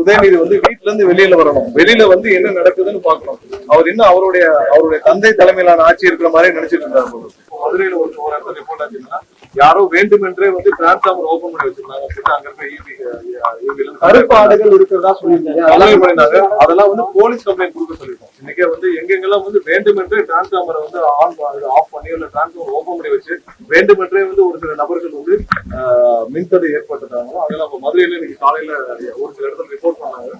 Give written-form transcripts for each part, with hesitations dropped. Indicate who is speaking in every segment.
Speaker 1: உதயநிதி வந்து வீட்டுல இருந்து வெளியில வரணும், வெளியில வந்து என்ன நடக்குதுன்னு பாக்கணும். அவர் இன்னும் அவருடைய தந்தை தலைமையிலான ஆட்சி இருக்கிற மாதிரி நினைச்சிட்டு இருந்தாரு. மதுரையில ஒரு இடத்துல ரிப்போர்ட் ஆச்சுன்னா யாரோ வேண்டுமென்றே வந்து டிரான்ஸ்ஃபார்மர் ஓபன் பண்ணி வச்சிருந்தாங்க. அங்க இருக்க
Speaker 2: கருப்பு ஆடுகள் இருக்கிறதா சொல்லியிருந்தாங்க.
Speaker 1: அதெல்லாம் வந்து போலீஸ் கம்ப்ளைண்ட் கொடுக்க சொல்லிருக்கோம். இன்னைக்கே வந்து எங்கெங்கெல்லாம் வந்து வேண்டுமென்றே டிரான்ஸ்ஃபார்மரை வந்து ஆஃப் பண்ணி இல்ல டிரான்ஸ்ஃபார்மர் ஓபன் பண்ணி வச்சு வேண்டுமென்றே வந்து ஒரு சில நபர்கள் வந்து மின்தடை ஏற்பட்டுட்டாங்க. அதெல்லாம் மதுரையில இன்னைக்கு காலையில ஒரு சில இடத்துல ரிப்போர்ட் பண்ணாங்க.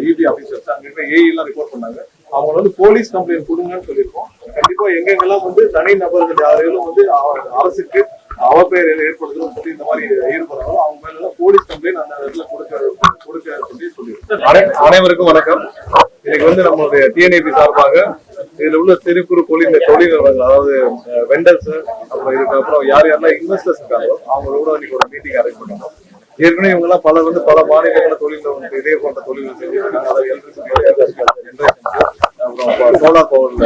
Speaker 1: இபி ஆபீசர்ஸ் அங்க இருக்க ஏஇ எல்லாம் ரிப்போர்ட் பண்ணாங்க. அவங்க வந்து போலீஸ் கம்ப்ளைண்ட் கொடுங்கன்னு சொல்லியிருக்கோம். கண்டிப்பா எங்கெங்கெல்லாம் வந்து தனி நபர்கள் யாரையும் வந்து அரசுக்கு அவப்பெயர் ஏற்படுத்தணும் சொல்லி இந்த மாதிரி ஈடுபடுறாங்களோ அவங்க மேல போலீஸ் கம்ப்ளைண்ட் அந்த இடத்துல கொடுக்க சொல்லி அனைவருக்கும் வணக்கம். இன்னைக்கு வந்து நம்மளுடைய டிஎன்ஏபி சார்பாக இதுல உள்ள சிறு குறு தொழில் நிறுவனங்கள், அதாவது வெண்டர்ஸ், அப்புறம் இதுக்கப்புறம் யாரெல்லாம் இன்வெஸ்டர்ஸ் இருக்காங்களோ அவங்களோட இன்னைக்கு ஒரு மீட்டிங் அரேஞ்ச் பண்ணணும். ஏற்கனவே இவங்க எல்லாம் பலர் வந்து பல மாநிலங்கள தொழில் இதே போன்ற தொழில்கள் செஞ்சுருக்காங்க. அதாவது எலக்ட்ரிசிட்டி, அப்புறம் சோலார் பவர்ல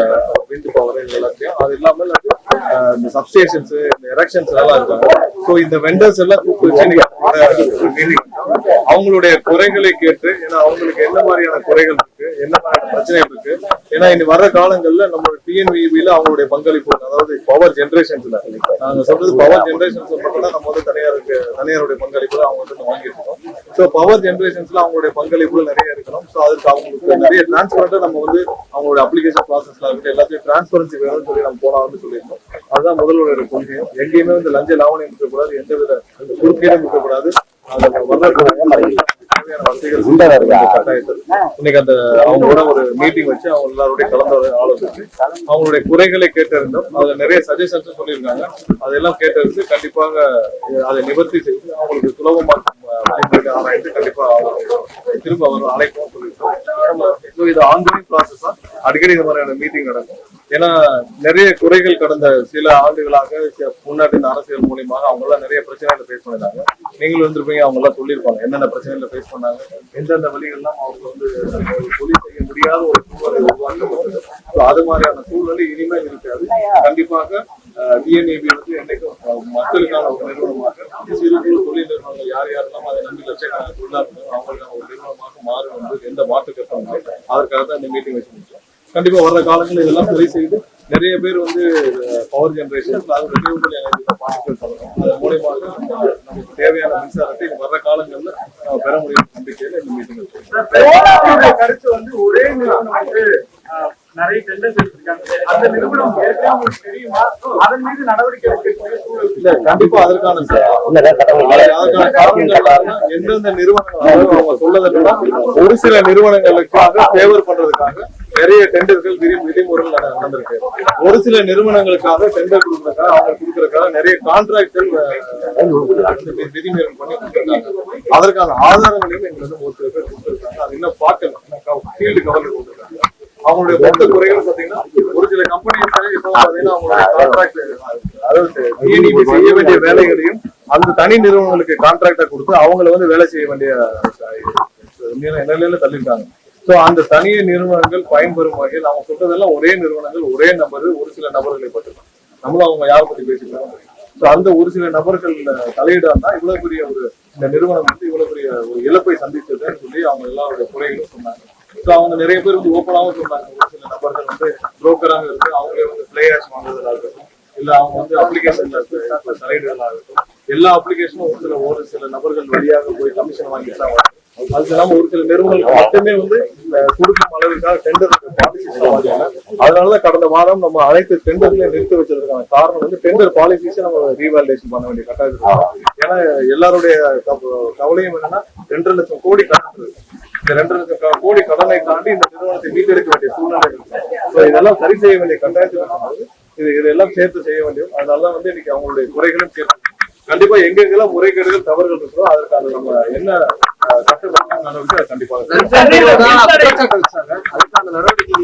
Speaker 1: விண்ட் பவர் இது எல்லாத்தையும், அது இல்லாமல் இந்த சப்ஸ்டேஷன்ஸ், இந்த எரெக்ஷன்ஸ் எல்லாம் இருக்காங்க. ஸோ இந்த வெண்டர்ஸ் எல்லாம் கூப்பிட்டு அவங்களுடைய குறைகளை கேட்டு, ஏன்னா அவங்களுக்கு என்ன மாதிரியான குறைகள் இருக்கு, என்ன மாதிரியான பிரச்சனைகள் இருக்கு, ஏன்னா இனி வர்ற காலங்கள்ல நம்மளோட டிஎன்விபியில அவங்களுடைய பங்களிப்பு, அதாவது பவர் ஜென்ரேஷன்ஸ்ல நாங்க சொல்றது பவர் ஜென்ரேஷன்ஸ் மட்டும்தான் நம்ம வந்து தனியாருடைய பங்களிப்புல அவங்க வந்து வாங்கிட்டு இருக்கோம். ஸோ பவர் ஜென்ரேஷன்ஸ்ல அவங்களுடைய பங்களிப்புகள் நிறைய இருக்கணும். ஸோ அதுக்கு அவங்களுக்கு நிறைய டிரான்ஸ்பரண்டா நம்ம வந்து அவங்களுடைய அப்ளிகேஷன் ப்ராசஸ்ல இருக்கட்டும் எல்லாத்தையும் டிரான்ஸ்பரன்சி வேணும்னு சொல்லி நம்ம போனாலும் சொல்லியிருக்கோம். அதுதான் முதல்வருடைய கொள்கையும். எங்கேயுமே வந்து லஞ்ச லாவணியம் இருக்கக்கூடாது, எந்தவித குறுக்கீடும் இருக்கக்கூடாது. இன்னைக்கு அந்த அவங்களோட ஒரு மீட்டிங் வச்சு அவங்க எல்லாருடைய கலந்து ஆலோசிச்சு அவங்களுடைய குறைகளை கேட்டிருந்தோம். அதுல நிறைய சஜஷன்ஸ் சொல்லியிருக்காங்க. அதெல்லாம் கேட்டறிந்து கண்டிப்பாக அதை நிவர்த்தி செய்து அவங்களுக்கு சுலபமாக ஆராய்ந்து கண்டிப்பா திரும்ப அவர் அழைக்கவும் சொல்லியிருக்கோம். இது ஆன்கோயிங் ப்ராசஸ் தான். அடிக்கடி இந்த மாதிரியான மீட்டிங் நடக்கும். ஏன்னா நிறைய குறைகள் கடந்த சில ஆண்டுகளாக முன்னாடி அரசியல் மூலியமாக அவங்க எல்லாம் நிறைய பிரச்சனைகளை ஃபேஸ் பண்ணிருந்தாங்க. நீங்களும் வந்துருப்பீங்க, அவங்க எல்லாம் சொல்லியிருப்பாங்க என்னென்ன பிரச்சனைகளை ஃபேஸ் பண்ணாங்க, எந்தெந்த வழிகள்லாம் அவங்க வந்து தொழில் செய்ய முடியாத ஒரு சூழ்நிலை உருவாக்கப்பட்டது. அது மாதிரியான சூழ்நிலை இனிமேல் இருக்காது. கண்டிப்பாக டிஎன்ஏபி வந்து என்னைக்கும் மக்களுக்கான ஒரு நிறுவனமாக, சிறு குறு தொழில் நிறுவனங்கள் யாரெல்லாம் அதை நம்பி லட்சக்கணக்கான தொழிலாளர்கள் அவங்களுக்கான ஒரு நிறுவனமாக மாறும் என்று எந்த மாற்று கட்டம் இல்லை. அதற்காக தான் இந்த மீட்டிங் வச்சு முடிச்சோம். கண்டிப்பா வர்ற காலங்களில் இதெல்லாம் சரி செய்து நிறைய பேர் வந்து power generation renewable energy particle சொல்லணும். அதன் மூலமாக நமக்கு தேவையான மின்சாரத்தை வர்ற காலங்களில் பெற முடியும் நம்பிக்கையில இந்த மீட்டிங்
Speaker 2: கருத்து வந்து ஒரே நிறுவனம் வந்து நிறைய டெண்டர்ஸ் எடுத்திருக்காங்க. அந்த நிறுவனம் தெரியுமா? அதன் மீது நடவடிக்கை எடுக்கக்கூடிய சூழல் இல்ல.
Speaker 1: கண்டிப்பா அதற்கான காரணங்கள் எந்தெந்த நிறுவனங்கள் அவங்க சொல்லதுன்னா ஒரு சில நிறுவனங்களுக்காக ஃபேவர் பண்றதுக்காக நிறைய டெண்டர்கள் விதிமுறைகள் நடந்திருக்கு. ஒரு சில நிறுவனங்களுக்காக டெண்டர் கொடுக்கறதுக்காக அவங்க கொடுக்கறதுக்காக நிறைய கான்ட்ராக்ட்கள் விதிமுறைகள் பண்ணி கொடுத்துருக்காங்க. அதற்கான ஆதாரங்களையும் எங்களுக்கு ஒரு சில பேர் கொடுத்துருக்காங்க. அது இன்னும் பார்க்கல, ஃபீல்டு கவர்ல கொடுத்துருக்காங்க. அவங்களுடைய மொத்த குறைகள் பாத்தீங்கன்னா ஒரு சில கம்பெனிஸ் இப்போ பாத்தீங்கன்னா அவங்களுடைய கான்ட்ராக்ட், அதாவது டிஎன்இபி செய்ய வேண்டிய வேலைகளையும் அந்த தனி நிறுவனங்களுக்கு கான்ட்ராக்டா கொடுத்து அவங்களை வந்து வேலை செய்ய வேண்டிய நிலையில தள்ளிருக்காங்க. சோ அந்த தனிய நிறுவனங்கள் பயன்பெறும் வகையில் அவங்க சொல்றதெல்லாம் ஒரே நிறுவனங்கள், ஒரே நபர், ஒரு சில நபர்களை பற்றி நம்மளும் அவங்க யாரை பத்தி பேசிக்கலாம். சோ அந்த ஒரு சில நபர்கள் தலையிடாம இவ்வளவு பெரிய ஒரு இந்த நிறுவனம் வந்து இவ்வளவு பெரிய ஒரு இழப்பை சந்தித்ததுன்னு சொல்லி அவங்க எல்லாருடைய குறைகளும் சொன்னாங்க. ஸோ அவங்க நிறைய பேர் வந்து ஓப்பனாகவும் சொன்னாங்க. ஒரு சில நபர்கள் வந்து புரோக்கராக இருக்கு, அவங்களே வந்து பிளே ஆஷ் வாங்குறதா இருக்கட்டும், இல்ல அவங்க வந்து அப்ளிகேஷன்ல தலையிடுதலா இருக்கட்டும், எல்லா அப்ளிகேஷனும் ஒரு சில நபர்கள் வழியாக போய் கமிஷன் வாங்கிட்டு தான் வரும். அது இல்லாம ஒரு சில நிறுவனங்கள் மட்டுமே வந்து கொடுக்கும் அளவுக்காக டெண்டர் பாலிசி சொல்லுவாங்க. அதனாலதான் கடந்த வாரம் நம்ம அனைத்து டெண்டர்களையும் நிறுத்தி வச்சிருக்காங்க. காரணம் வந்து டெண்டர் பாலிசிஸை நம்ம ரீவாலிடேஷன் பண்ண வேண்டிய கட்டாயம். ஏன்னா எல்லாருடைய கவலையும் என்னன்னா 2 லட்சம் கோடி கடன் இருக்கு. இந்த 2 லட்சம் கோடி கடனை தாண்டி இந்த நிறுவனத்தை மீட்டெடுக்க வேண்டிய சூழ்நிலை இருக்கு. இதெல்லாம் சரி செய்ய வேண்டிய கட்டாயத்தில் இருக்கும்போது இதெல்லாம் சேர்த்து செய்ய வேண்டியும். அதனாலதான் வந்து இன்னைக்கு அவங்களுடைய குறைகளும் கேட்க கண்டிப்பா எங்கெங்கெல்லாம் முறைகேடுகள் தவறுகள் இருக்கோ அதற்கான நம்ம என்ன கட்டுப்பாடு நடவடிக்கை கண்டிப்பாக அதுக்கான நடவடிக்கை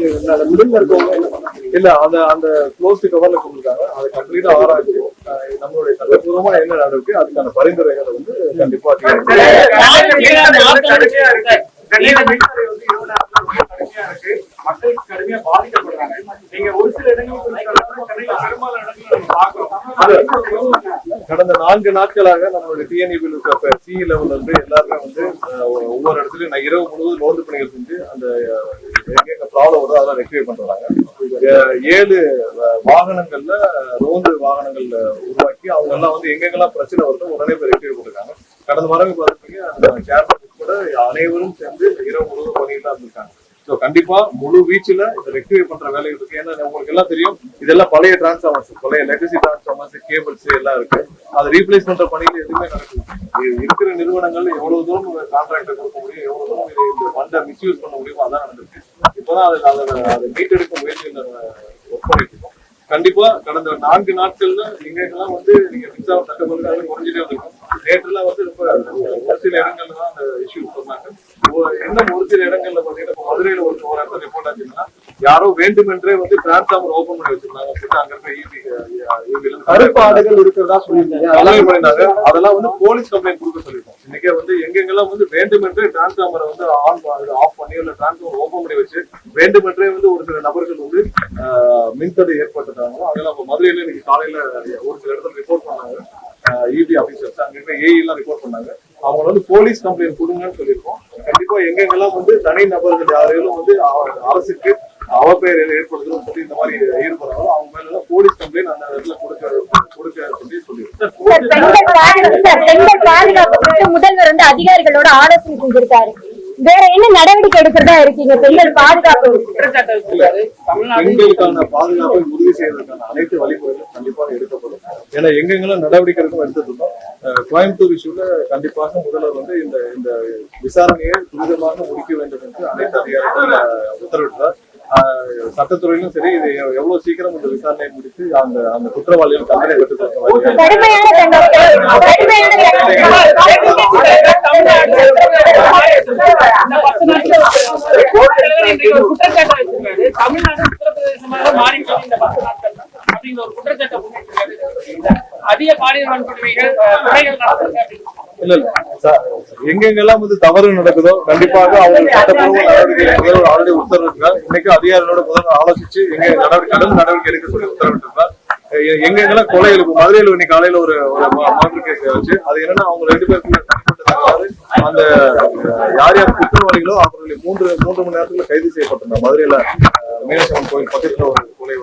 Speaker 1: இல்ல அந்த க்ளோஸ் கவர்ல கொடுத்துருக்காங்க. அதை கம்ப்ளீட்டா ஆராய்ச்சி நம்மளுடைய சட்டப்பூர்வமா என்ன நடவடிக்கை அதுக்கான பரிந்துரைகளை வந்து கண்டிப்பா
Speaker 2: மக்களுக்கு கடுமையா பாதிக்கப்படுறாங்க. நீங்க ஒரு சில இடங்களுக்கு பெரும்பாலான இடங்கள் பாக்குறோம்.
Speaker 1: கடந்த 4 நாட்களாக நம்மளுடைய டிஎன்இபியில் இருக்க சி லெவல்ல இருந்து எல்லாருமே வந்து ஒவ்வொரு இடத்துலயும் நான் இரவு முழுவதும் ரோந்து பணிகள் செஞ்சு அந்த எங்க ப்ராப்ளம் வருதோ அதெல்லாம் ரெக்டிஃபை பண்றாங்க. 7 வாகனங்கள்ல ரோந்து வாகனங்கள்ல உருவாக்கி அவங்க எல்லாம் வந்து எங்கெங்கெல்லாம் பிரச்சனை வருதோ உடனே போய் ரெக்டிஃபை பண்ணிருக்காங்க. கடந்த வாரம் பார்த்தீங்க அந்த சேர்மன் கூட அனைவரும் சேர்ந்து இரவு முழுவதும் பணியில இருந்திருக்காங்க. ஸோ கண்டிப்பா முழு வீச்சுல இதை ரெக்டிஃபை பண்ற வேலைகள் இருக்கு. ஏன்னா உங்களுக்கு எல்லாம் தெரியும் இதெல்லாம் பழைய டிரான்ஸ்ஃபார்மர்ஸ், பழைய லெகசி டிரான்ஸ்ஃபார்மர்ஸ், கேபிள்ஸ் எல்லாம் இருக்கு. அதை ரீப்ளேஸ் பண்ற பணியில எதுவுமே நடக்குது. இருக்கிற நிறுவனங்கள் எவ்வளவு தூரம் கான்ட்ராக்டர் கொடுக்க முடியும், எவ்வளவு தூரம் இந்த ஃபண்டை மிஸ்யூஸ் பண்ண முடியுமோ அதான் நடந்திருக்கு. இப்பதான் அதை மீட்டெடுக்க முயற்சியில் ஒர்க் பண்ணிட்டு இருக்கோம். கண்டிப்பா கடந்த 4 நாட்கள்ல எங்கெல்லாம் வந்து நீங்க மின்சார தட்டுப்பாடு குறைஞ்சிட்டே வந்திருக்கும். நேற்றுலாம் வந்து ரொம்ப ஒரு சில இடங்கள்ல தான் அந்த இஷ்யூ சொன்னாங்க. இன்னும் ஒரு சில இடங்கள்ல பாத்தீங்கன்னா மதுரையில ஒரு இடத்துல ரிப்போர்ட் ஆச்சுன்னா யாரோ வேண்டுமென்றே வந்து டிரான்ஸ்ஃபார்மர் ஓபன் பண்ணி வச்சிருந்தாங்க. அங்க இருக்க
Speaker 3: கருப்பு ஆடுகள் இருக்கிறதா சொல்லியிருந்தாங்க.
Speaker 1: அதெல்லாம் வந்து போலீஸ் கம்ப்ளைண்ட் கொடுக்க சொல்லிருக்கோம். இன்னைக்கே வந்து எங்கெங்கெல்லாம் வந்து வேண்டுமென்றே டிரான்ஸ்ஃபார்மரை வந்து ஆஃப் பண்ணி இல்ல டிரான்ஸ்ஃபார்மர் ஓபன் பண்ணி வச்சு வேண்டுமென்றே வந்து ஒரு சில நபர்கள் வந்து மின்தடை ஏற்பட்டுட்டாங்களோ அதெல்லாம் மதுரையில இன்னைக்கு காலையில ஒரு சில இடத்துல ரிப்போர்ட் பண்ணாங்க. இபி ஆபீசர்ஸ் அங்க இருக்க ஏஇ எல்லாம் ரிப்போர்ட் பண்ணாங்க. அவங்க வந்து போலீஸ் கம்ப்ளைண்ட் கொடுங்கன்னு சொல்லியிருக்கோம். கண்டிப்பா எங்கெங்கெல்லாம் வந்து தனி நபர்கள் யாரையும் வந்து அரசுக்கு அவப்பெயர் ஏற்படுத்தணும் சொல்லி இந்த மாதிரி ஈடுபடுறாங்களோ அவங்க மேல எல்லாம் போலீஸ் கம்ப்ளைண்ட் அந்த இடத்துல கொடுக்க சொல்லி சொல்லியிருக்கோம்.
Speaker 4: பெண்கள் பாதுகாப்பு முதல்வர் வந்து அதிகாரிகளோட ஆலோசனை செஞ்சிருக்காரு. வேற என்ன நடவடிக்கை எடுக்கிறதா இருக்கீங்க? பெண்கள் பாதுகாப்பு
Speaker 1: பெண்களுக்கான பாதுகாப்பை உறுதி செய்வதற்கான அனைத்து வழிமுறைகளும் கண்டிப்பாக எடுக்கப்படும். ஏன்னா எங்கெங்கெல்லாம் நடவடிக்கை எடுக்கும் எடுத்துட்டோம். கோயம்புத்தூர் இஷ்யூல கண்டிப்பாக முதல்வர் வந்து இந்த விசாரணையை துரிதமாக முடிக்க வேண்டும் என்று அனைத்து அதிகாரிகள் உத்தரவிட்டார். சட்டத்துறையிலும் சரி இது எவ்வளவு சீக்கிரம் இந்த விசாரணையை முடித்து அந்த குற்றவாளிகள் தண்டனை பெற்றுக்
Speaker 2: தமிழ்நாடு உத்தரப்பிரதேசமாக மாறி இந்த 10 நாட்கள் அப்படிங்கிற ஒரு குற்றச்சாட்டை அதிக பாலியல் வன்கொடுமைகள் கொலைகள் நடந்திருக்கு.
Speaker 1: இல்ல எங்கெங்கெல்லாம் வந்து தவறு நடக்குதோ கண்டிப்பாக அவங்க சட்டப்பூர்வ நடவடிக்கை ஆல்ரெடி உத்தரவிட்டிருக்கார். இன்னைக்கு அதிகாரிகளோட முதல்ல ஆலோசிச்சு எங்க நடவடிக்கை எடுக்க சொல்லி உத்தரவிட்டிருக்கார். எங்கெங்கெல்லாம் கொலை இருக்கும் மதுரையில் இன்னைக்கு காலையில ஒரு மாற்று கேஸ் வச்சு அது என்னன்னா அவங்க 2 பேருக்கு அந்த யார் யார் குற்றவாளிகளோ அவர்களை 3 மணி நேரத்துல கைது செய்யப்பட்டிருந்தார். மதுரையில மீனாட்சி கோயில் பக்கத்துல ஒரு கொலை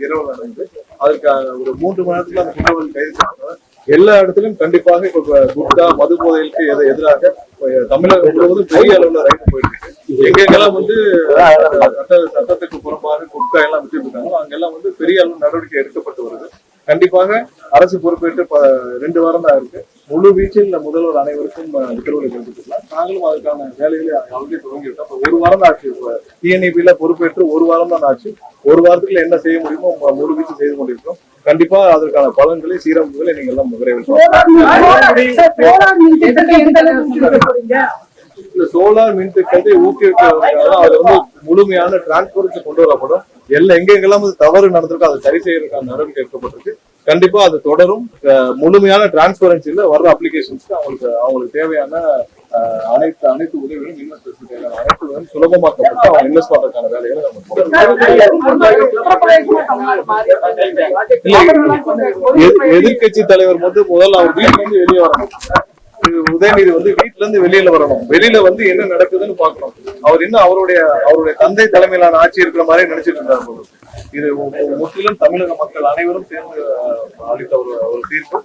Speaker 1: இரவு நடந்து அதுக்கு ஒரு 3 மணி நேரத்துல அந்த குற்றவாளி கைது செய்யப்பட்டார். எல்லா இடத்திலும் கண்டிப்பாக இப்ப குட்கா மது போதைகளுக்கு எதிராக தமிழகம் முழுவதும் பெரிய அளவுல ரைடு போயிட்டு இருக்கு. எங்கெங்கெல்லாம் வந்து சட்டத்துக்கு புறம்பாக குட்கா எல்லாம் விட்டு இருக்காங்களோ அங்கெல்லாம் வந்து பெரிய அளவு நடவடிக்கை எடுக்கப்பட்டு வருது. கண்டிப்பாக அரசு பொறுப்பேற்று 2 வாரம் தான் இருக்கு. முழு வீச்சில் முதல்வர் அனைவருக்கும் உத்தரவுகளை கொடுத்துக்கலாம். நாங்களும் அதுக்கான வேலைகளை ஆல்ரெடி தொடங்கிவிட்டோம். 1 வாரம் தான் ஆச்சு. டிஎன்இபில பொறுப்பேற்று 1 வாரம் தான் ஆச்சு. 1 வாரத்துக்குள்ள என்ன செய்ய முடியுமோ முழு வீச்சு செய்து கொண்டிருக்கோம். கண்டிப்பா அதற்கான பலன்களை சீரமைப்புகளை நீங்க எல்லாம் விரைவில் சோலார் மின் திட்டத்தை ஊக்குவிக்கிறதுக்காக அதுல வந்து முழுமையான டிரான்ஸ்பரன்சி கொண்டு வரப்படும். எங்கெங்கெல்லாம் தவறு நடந்திருக்கோ அதை சரி செய்யறதுக்கான நடவடிக்கை எடுக்கப்பட்டிருக்கு. கண்டிப்பா அது தொடரும். முழுமையான டிரான்ஸ்பரன்சில வர்ற அப்ளிகேஷன்ஸ்க்கு அவங்களுக்கு தேவையான அனைத்து உதவிகளும் இன்வெஸ்டர்ஸ் தேவையான அனைத்து உதவியும் சுலபமாக்கப்பட்டு அவங்க இன்வெஸ்ட் பண்றதுக்கான வேலைகளை எதிர்கட்சி தலைவர் வந்து முதல்ல அவர் வீட்டுல இருந்து வெளியே வரணும். உதயநிதி வந்து வீட்டுல இருந்து வெளியில வரணும். வெளியில வந்து என்ன நடக்குதுன்னு பாக்கணும். அவர் இன்னும் அவருடைய தந்தை தலைமையிலான ஆட்சி இருக்கிற மாதிரி நினைச்சிட்டு இருந்தார். இது முற்றிலும் தமிழக மக்கள் அனைவரும் சேர்ந்து அளித்த ஒரு தீர்ப்பு.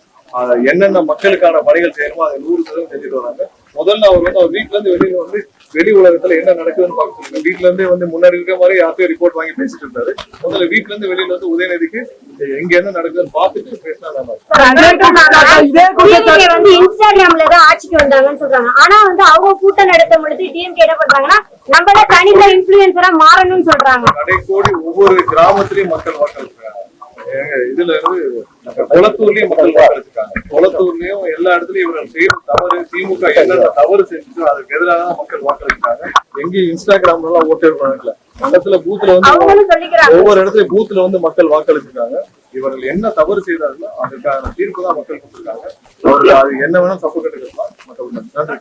Speaker 1: என்னென்ன மக்களுக்கான பணிகள் செய்யணுமோ அதை 100% செஞ்சுட்டு வராங்க. முதல்ல அவர் வந்து அவர் வீட்டுல இருந்து வெளியில வந்து வெளி உலகத்துல என்ன நடக்குதுன்னு பார்க்க சொல்லுங்க. வீட்டுல இருந்தே வந்து முன்னாடி இருக்கிற மாதிரி யாருக்கும் ரிப்போர்ட் வாங்கி பேசிட்டு இருந்தாரு. முதல்ல வீட்டுல இருந்து வெளியில வந்து உதயநிதிக்கு எங்க என்ன நடக்குதுன்னு பார்த்துட்டு பேசினா
Speaker 4: வந்து இன்ஸ்டாகிராம்ல தான் ஆட்சிக்கு வந்தாங்கன்னு சொல்றாங்க. ஆனா வந்து அவங்க கூட்டம் நடத்த பொழுது டிஎம்கே என்ன பண்றாங்கன்னா நம்மள தனித்த இன்ஃபுளுன்சரா மாறணும்னு சொல்றாங்க.
Speaker 1: கடைக்கோடி ஒவ்வொரு கிராமத்திலயும் மக்கள் இருக்காங்க. இதுல இருந்து குளத்தூர்லயும் மக்கள் வாக்களிச்சிருக்காங்க. குளத்தூர்லயும் எல்லா இடத்துலயும் இவர்கள் செய்யற தவறு திமுக என்னென்ன தவறு செஞ்சுட்டு அதுக்கு எதிராக மக்கள் வாக்களிக்கிறாங்க. எங்கேயும் இன்ஸ்டாகிராம்ல எல்லாம் ஓட்டு பண்ணல. இடத்துல பூத்துல வந்து ஒவ்வொரு இடத்துலயும் பூத்துல வந்து மக்கள் வாக்களிச்சிருக்காங்க. இவர்கள் என்ன தவறு செய்தார்களோ அதுக்கான தீர்ப்பு தான் மக்கள் கொடுத்திருக்காங்க. அவர்கள் அது என்ன வேணா தப்பு கட்டுக்கலாம். நன்றி.